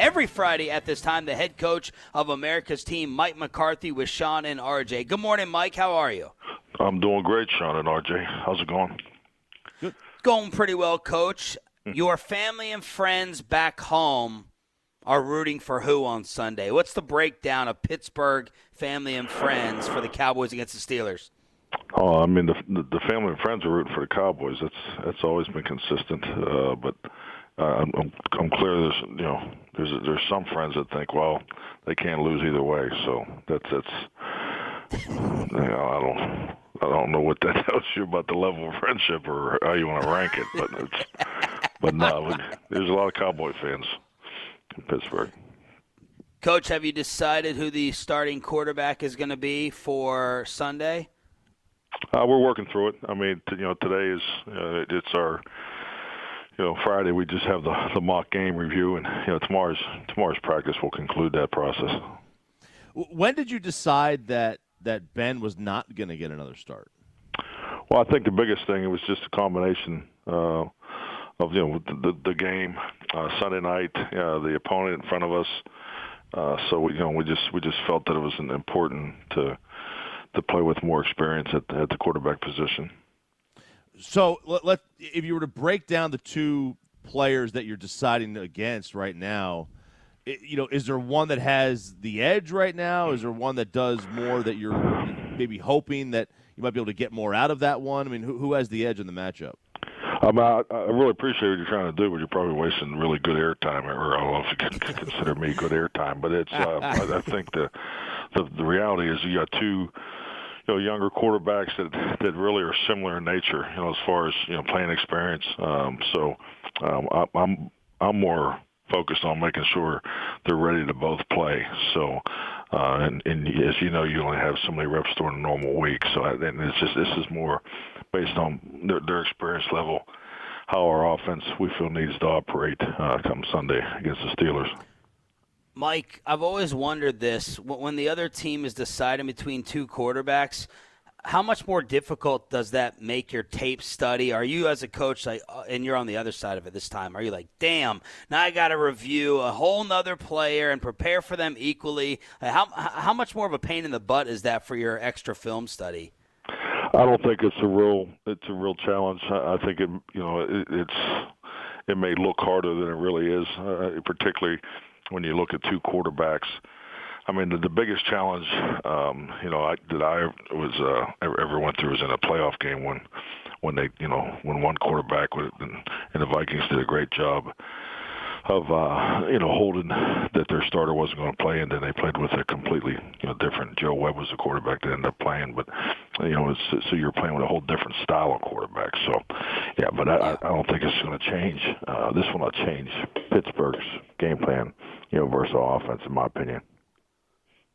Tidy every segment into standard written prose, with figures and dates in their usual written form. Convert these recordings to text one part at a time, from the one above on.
every Friday at this time, the head coach of America's team, Mike McCarthy, with Sean and RJ. Good morning, Mike. How are you? I'm doing great, Sean and RJ. How's it going? Good. Going pretty well, Coach. Your family and friends back home are rooting for who on Sunday? What's the breakdown of Pittsburgh family and friends for the Cowboys against the Steelers? Oh, I mean, the family and friends are rooting for the Cowboys. That's always been consistent. But I'm clear there's some friends that think, well, they can't lose either way. So that's I don't know what that tells you about the level of friendship or how you want to rank it. But no, there's a lot of Cowboy fans in Pittsburgh. Coach, have you decided who the starting quarterback is going to be for Sunday? We're working through it. I mean, today is it's our Friday. We just have the mock game review, and tomorrow's practice will conclude that process. When did you decide that Ben was not going to get another start? Well, I think the biggest thing, it was just a combination of the game Sunday night, the opponent in front of us. So we just felt that it was important to play with more experience at the quarterback position. So if you were to break down the two players that you're deciding against right now, is there one that has the edge right now? Is there one that does more that you're maybe hoping that you might be able to get more out of that one? I mean, who has the edge in the matchup? I really appreciate what you're trying to do, but you're probably wasting really good airtime, or I don't know if you can consider me good airtime. But it's I think the reality is you got two younger quarterbacks that really are similar in nature, as far as playing experience. So I'm more focused on making sure they're ready to both play. So and as you only have so many reps during a normal week. So this is more based on their experience level, how our offense we feel needs to operate come Sunday against the Steelers. Mike, I've always wondered this. When the other team is deciding between two quarterbacks, how much more difficult does that make your tape study? Are you as a coach, and you're on the other side of it this time, are you like, damn, now I got to review a whole nother player and prepare for them equally? How much more of a pain in the butt is that for your extra film study? I don't think it's a real challenge. I think it may look harder than it really is, particularly when you look at two quarterbacks. I mean, the biggest challenge, that I ever went through was in a playoff game when one quarterback and the Vikings did a great job of holding that their starter wasn't going to play, and then they played with a completely different. Joe Webb was the quarterback that ended up playing, but so you're playing with a whole different style of quarterback. So yeah, but I don't think it's going to change. This will not change Pittsburgh's game plan, versus our offense, in my opinion.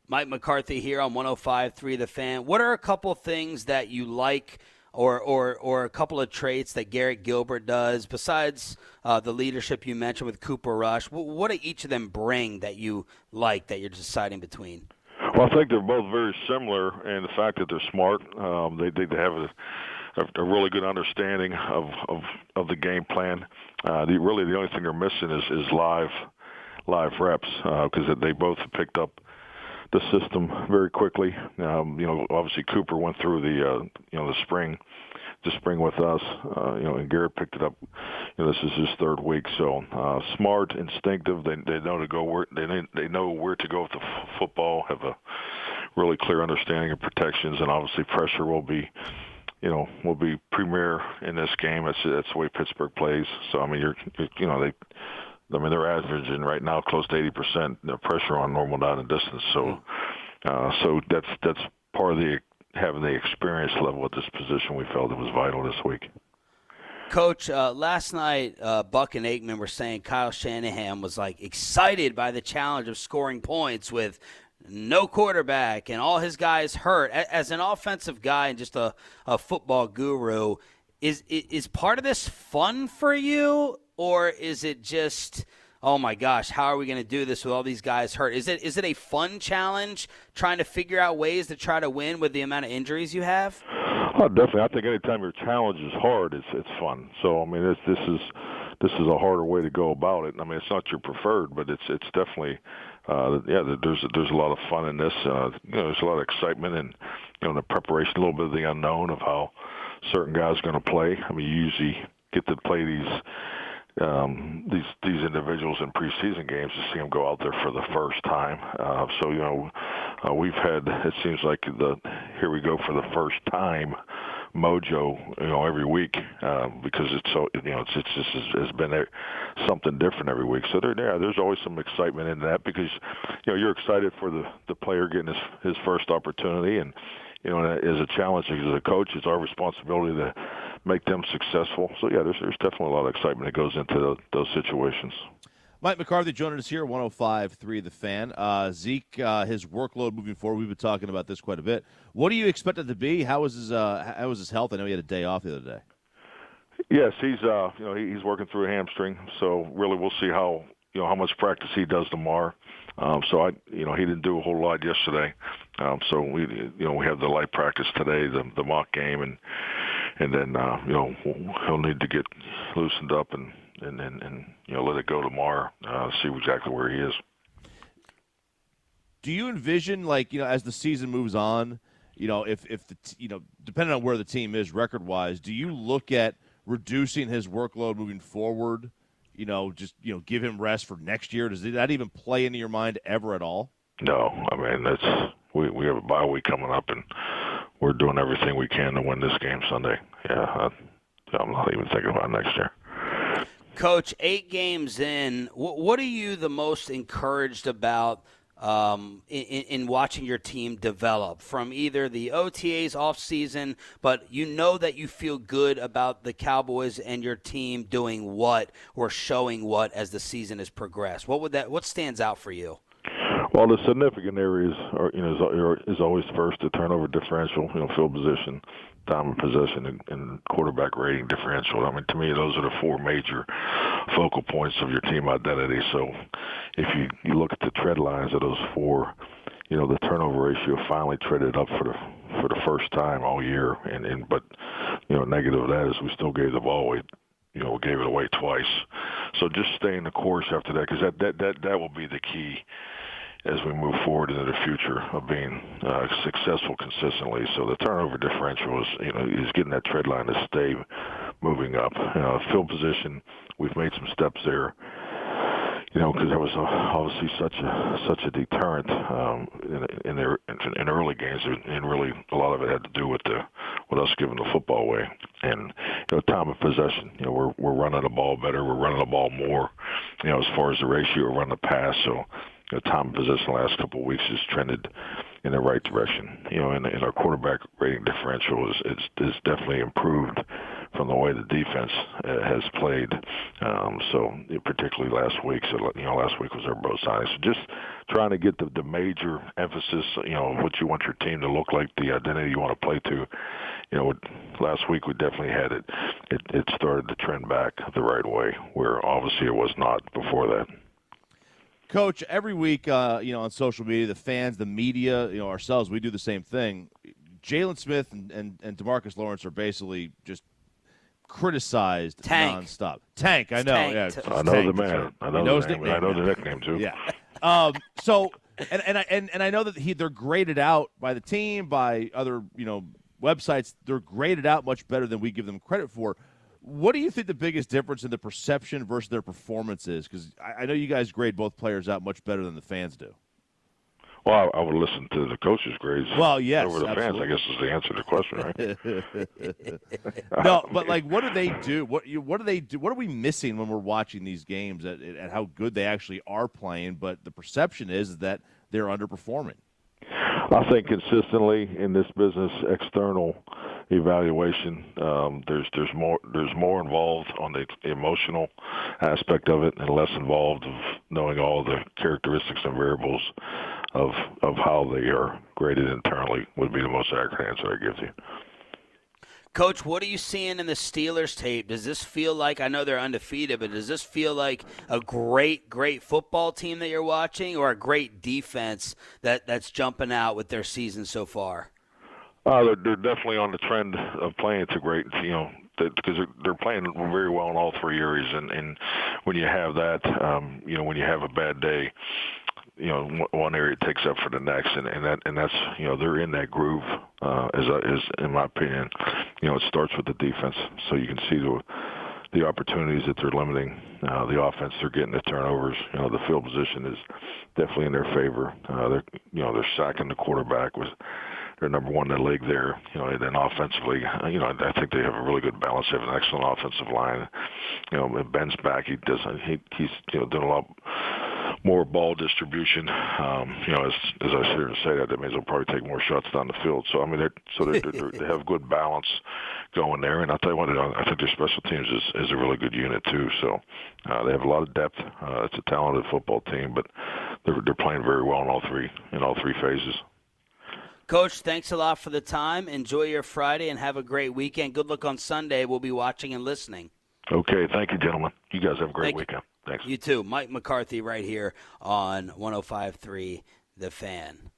Mike McCarthy here on 105.3 The Fan. What are a couple things that you like or a couple of traits that Garrett Gilbert does besides the leadership you mentioned with Cooper Rush? What do each of them bring that you like that you're deciding between? Well, I think they're both very similar in the fact that they're smart. They have a really good understanding of the game plan. Really, the only thing they're missing is live reps because they both picked up the system very quickly. Obviously Cooper went through the spring with us. And Garrett picked it up. This is his third week. So smart, instinctive. They know to go where they know where to go with the football. Have a really clear understanding of protections, and obviously pressure will be premier in this game. That's the way Pittsburgh plays. So I mean, they're averaging right now close to 80% pressure on normal down and distance. So that's part of having the experience level at this position. We felt it was vital this week. Coach, last night Buck and Aikman were saying Kyle Shanahan was excited by the challenge of scoring points with no quarterback and all his guys hurt. As an offensive guy and just a football guru, is part of this fun for you? Or is it just, oh my gosh, how are we going to do this with all these guys hurt? Is it a fun challenge trying to figure out ways to try to win with the amount of injuries you have? Oh, definitely. I think anytime your challenge is hard, it's fun. So I mean, this is this is a harder way to go about it. I mean, it's not your preferred, but it's definitely there's a lot of fun in this. There's a lot of excitement and the preparation, a little bit of the unknown of how certain guys are going to play. I mean, you usually get to play these individuals in preseason games to see them go out there for the first time. We've had, it seems like here we go for the first time mojo, every week because it's so, it's been something different every week. So there's always some excitement in that because you're excited for the player getting his first opportunity, and as a challenge as a coach, it's our responsibility to make them successful. So there's definitely a lot of excitement that goes into those situations. Mike McCarthy joining us here, 105.3 The Fan. Zeke, his workload moving forward, we've been talking about this quite a bit. What do you expect it to be? How is his health? I know he had a day off the other day. Yes, he's working through a hamstring, so really we'll see how much practice he does tomorrow. He didn't do a whole lot yesterday. So we have the light practice today, the mock game, and then he'll need to get loosened up and let it go tomorrow, see exactly where he is. Do you envision, as the season moves on, if depending on where the team is record-wise, do you look at reducing his workload moving forward? Just give him rest for next year. Does that even play into your mind ever at all? No, I mean we have a bye week coming up, and we're doing everything we can to win this game Sunday. I'm not even thinking about next year. Coach, 8 games in, what are you the most encouraged about in watching your team develop from either the OTAs off season, but that you feel good about the Cowboys and your team doing what or showing what as the season has progressed? What stands out for you? Well, the significant areas is always first the turnover differential, field position, time of possession, and quarterback rating differential. I mean, to me, those are the 4 major focal points of your team identity. So if you look at the trend lines of those 4, the turnover ratio finally treaded up for the first time all year. But negative of that is we still gave the ball away. We gave it away twice. So just staying the course after that, because that will be the key as we move forward into the future of being successful consistently. So the turnover differential is getting that trend line to stay moving up. Field position, we've made some steps there. Because there was obviously such a deterrent in early games, and really a lot of it had to do with us giving the football away. And time of possession, we're running the ball better, we're running the ball more. As far as the ratio, we're running the pass. So time of possession the last couple of weeks has trended in the right direction. And our quarterback rating differential is definitely improved from the way the defense has played. Particularly last week. So last week was our both sides. So just trying to get the major emphasis, what you want your team to look like, the identity you want to play to. Last week we definitely had it. It started to trend back the right way, where obviously it was not before that. Coach, every week, on social media, the fans, the media, ourselves, we do the same thing. Jalen Smith and DeMarcus Lawrence are basically just criticized nonstop. Tank, I know. Tanked. Yeah, I know Tank, the man. right. I know the name. I know the nickname too. Yeah. And I know that they're graded out by the team, by other websites. They're graded out much better than we give them credit for. What do you think the biggest difference in the perception versus their performance is? Because I know you guys grade both players out much better than the fans do. Well, I would listen to the coaches' grades. Well, yes, over the absolutely. fans, I guess, is the answer to the question, right? No, but what do they do? What do they do? What are we missing when we're watching these games at how good they actually are playing? But the perception is that they're underperforming. I think consistently in this business, external evaluation, there's more involved on the emotional aspect of it, and less involved of knowing all the characteristics and variables of how they are graded internally would be the most accurate answer I give you. Coach, what are you seeing in the Steelers tape? Does this feel like, I know they're undefeated, but does this feel like a great football team that you're watching, or a great defense that's jumping out with their season so far? They're definitely on the trend of playing to great because they're playing very well in all three areas, and when you have that, when you have a bad day, one area takes up for the next, and that's they're in that groove. As in my opinion, it starts with the defense, so you can see the opportunities that they're limiting the offense. They're getting the turnovers. The field position is definitely in their favor. They're sacking the quarterback. They're number one in the league there. And then offensively, I think they have a really good balance. They have an excellent offensive line. Ben's back. He's doing a lot more ball distribution. As I sit here and say that means they'll probably take more shots down the field. So I mean, they have good balance going there. And I'll tell you what, I think their special teams is a really good unit too. So they have a lot of depth. It's a talented football team, but they're playing very well in all three phases. Coach, thanks a lot for the time. Enjoy your Friday and have a great weekend. Good luck on Sunday. We'll be watching and listening. Okay, thank you, gentlemen. You guys have a great weekend. Thanks. You too. Mike McCarthy right here on 105.3 The Fan.